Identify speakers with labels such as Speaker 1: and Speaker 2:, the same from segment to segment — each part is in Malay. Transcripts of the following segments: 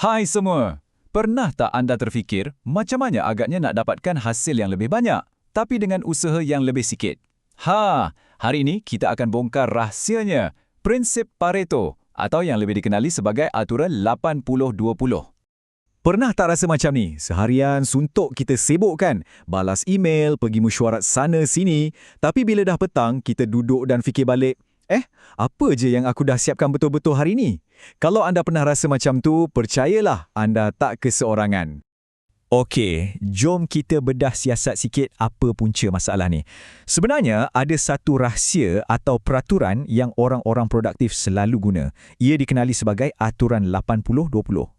Speaker 1: Hai semua! Pernah tak anda terfikir macam mana agaknya nak dapatkan hasil yang lebih banyak, tapi dengan usaha yang lebih sikit? Hari ini kita akan bongkar rahsianya, prinsip Pareto atau yang lebih dikenali sebagai aturan 80-20.
Speaker 2: Pernah tak rasa macam ni? Seharian suntuk kita sibuk kan? Balas email, pergi mesyuarat sana sini. Tapi bila dah petang, kita duduk dan fikir balik, apa je yang aku dah siapkan betul-betul hari ni? Kalau anda pernah rasa macam tu, percayalah anda tak keseorangan. Okey, jom kita bedah siasat sikit apa punca masalah ni. Sebenarnya, ada satu rahsia atau peraturan yang orang-orang produktif selalu guna. Ia dikenali sebagai aturan 80-20.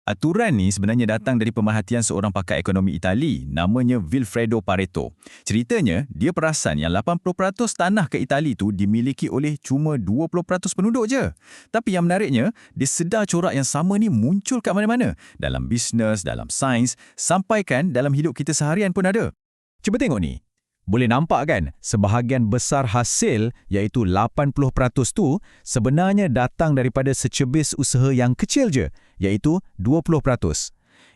Speaker 1: Aturan ni sebenarnya datang dari pemerhatian seorang pakar ekonomi Itali, namanya Vilfredo Pareto. Ceritanya, dia perasan yang 80% tanah ke Itali tu dimiliki oleh cuma 20% penduduk je. Tapi yang menariknya, dia sedar corak yang sama ni muncul kat mana-mana. Dalam bisnes, dalam sains, sampaikan dalam hidup kita seharian pun ada.
Speaker 2: Cuba tengok ni. Boleh nampak kan, sebahagian besar hasil iaitu 80% tu sebenarnya datang daripada secebis usaha yang kecil je, iaitu 20%.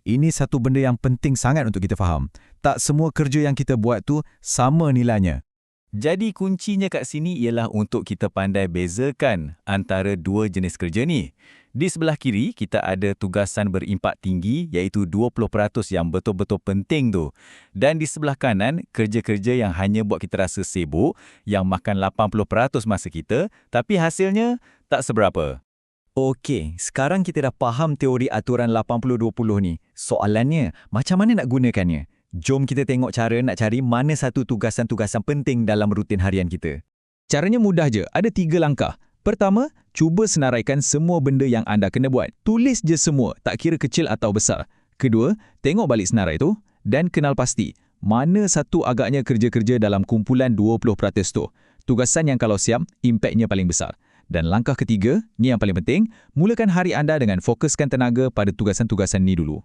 Speaker 2: Ini satu benda yang penting sangat untuk kita faham. Tak semua kerja yang kita buat tu sama nilainya.
Speaker 1: Jadi kuncinya kat sini ialah untuk kita pandai bezakan antara dua jenis kerja ni. Di sebelah kiri, kita ada tugasan berimpak tinggi iaitu 20% yang betul-betul penting tu. Dan di sebelah kanan, kerja-kerja yang hanya buat kita rasa sibuk, yang makan 80% masa kita, tapi hasilnya tak seberapa.
Speaker 2: Okey, sekarang kita dah faham teori aturan 80-20 ni. Soalannya, macam mana nak gunakannya? Jom kita tengok cara nak cari mana satu tugasan-tugasan penting dalam rutin harian kita. Caranya mudah je, ada 3 langkah. Pertama, cuba senaraikan semua benda yang anda kena buat. Tulis je semua, tak kira kecil atau besar. Kedua, tengok balik senarai tu dan kenal pasti mana satu agaknya kerja-kerja dalam kumpulan 20% tu. Tugasan yang kalau siap, impaknya paling besar. Dan langkah ketiga, ni yang paling penting, mulakan hari anda dengan fokuskan tenaga pada tugasan-tugasan ni dulu.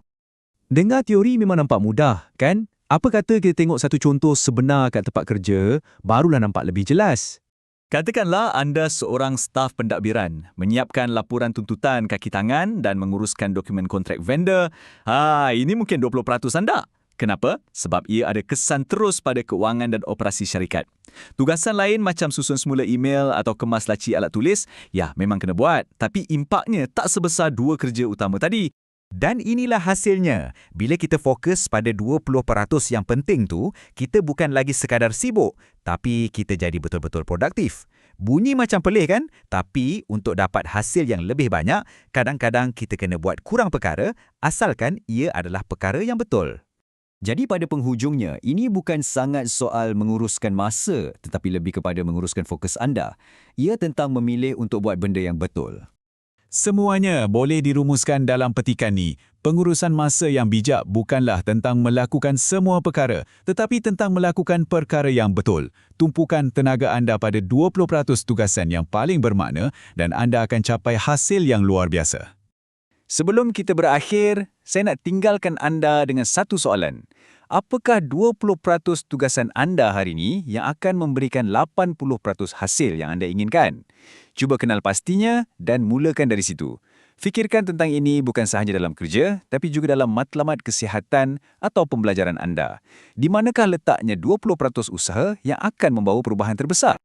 Speaker 2: Dengar teori memang nampak mudah, kan? Apa kata kita tengok satu contoh sebenar kat tempat kerja, barulah nampak lebih jelas.
Speaker 1: Katakanlah anda seorang staf pentadbiran, menyiapkan laporan tuntutan kaki tangan dan menguruskan dokumen kontrak vendor. Ini mungkin 20% anda. Kenapa? Sebab ia ada kesan terus pada keuangan dan operasi syarikat. Tugasan lain macam susun semula email atau kemas laci alat tulis, ya memang kena buat, tapi impaknya tak sebesar dua kerja utama tadi.
Speaker 2: Dan inilah hasilnya. Bila kita fokus pada 20% yang penting tu, kita bukan lagi sekadar sibuk, tapi kita jadi betul-betul produktif. Bunyi macam pelih kan? Tapi untuk dapat hasil yang lebih banyak, kadang-kadang kita kena buat kurang perkara, asalkan ia adalah perkara yang betul.
Speaker 3: Jadi pada penghujungnya, ini bukan sangat soal menguruskan masa, tetapi lebih kepada menguruskan fokus anda. Ia tentang memilih untuk buat benda yang betul.
Speaker 1: Semuanya boleh dirumuskan dalam petikan ni. Pengurusan masa yang bijak bukanlah tentang melakukan semua perkara, tetapi tentang melakukan perkara yang betul. Tumpukan tenaga anda pada 20% tugasan yang paling bermakna dan anda akan capai hasil yang luar biasa. Sebelum kita berakhir, saya nak tinggalkan anda dengan satu soalan. Apakah 20% tugasan anda hari ini yang akan memberikan 80% hasil yang anda inginkan? Cuba kenal pastinya dan mulakan dari situ. Fikirkan tentang ini bukan sahaja dalam kerja, tapi juga dalam matlamat kesihatan atau pembelajaran anda. Di manakah letaknya 20% usaha yang akan membawa perubahan terbesar?